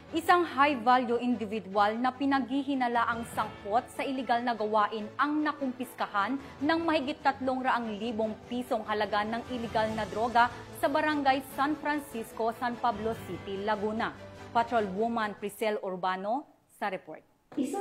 Isang high-value individual na pinaghihinalaang sangkot sa iligal na gawain ang nakumpiskahan ng mahigit 300,000 pisong halaga ng iligal na droga sa barangay San Francisco, San Pablo City, Laguna. Patrolwoman Priscel Urbano sa report. Isang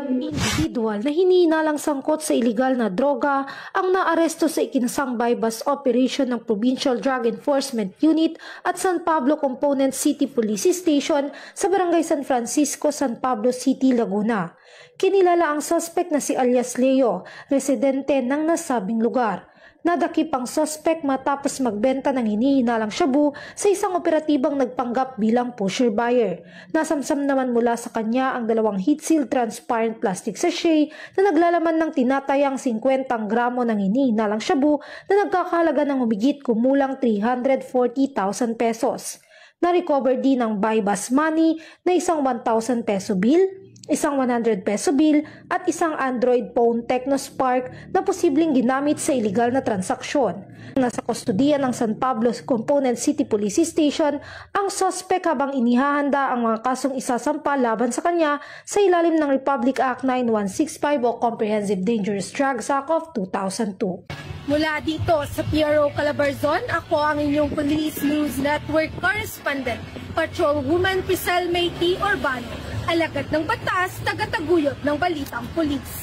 individual na hinihinalang sangkot sa iligal na droga ang naaresto sa ikinasang bypass operation ng Provincial Drug Enforcement Unit at San Pablo Component City Police Station sa Barangay San Francisco, San Pablo City, Laguna. Kinilala ang suspect na si alias Leo, residente ng nasabing lugar. Nadakip ang suspect matapos magbenta ng hinihinalang shabu sa isang operatibang nagpanggap bilang pusher buyer. Nasamsam naman mula sa kanya ang 2 heat-sealed transparent plastic sachet na naglalaman ng tinatayang 50 gramo ng hinihinalang shabu na nagkakahalaga ng humigit kumulang 340,000 pesos. Na-recover din ang buy-bus money na isang 1,000 peso bill, isang 100 peso bill at isang Android phone Tecno Spark na posibleng ginamit sa iligal na transaksyon. Nasa kustodiya ng San Pablo Component City Police Station ang suspect habang inihahanda ang mga kasong isasampa laban sa kanya sa ilalim ng Republic Act 9165 o Comprehensive Dangerous Drugs Act of 2002. Mula dito sa PRO Calabarzon, ako ang inyong Police News Network Correspondent, Patrolwoman Priscel Urbano, alagad ng batas, tagataguyod ng balitang pulis.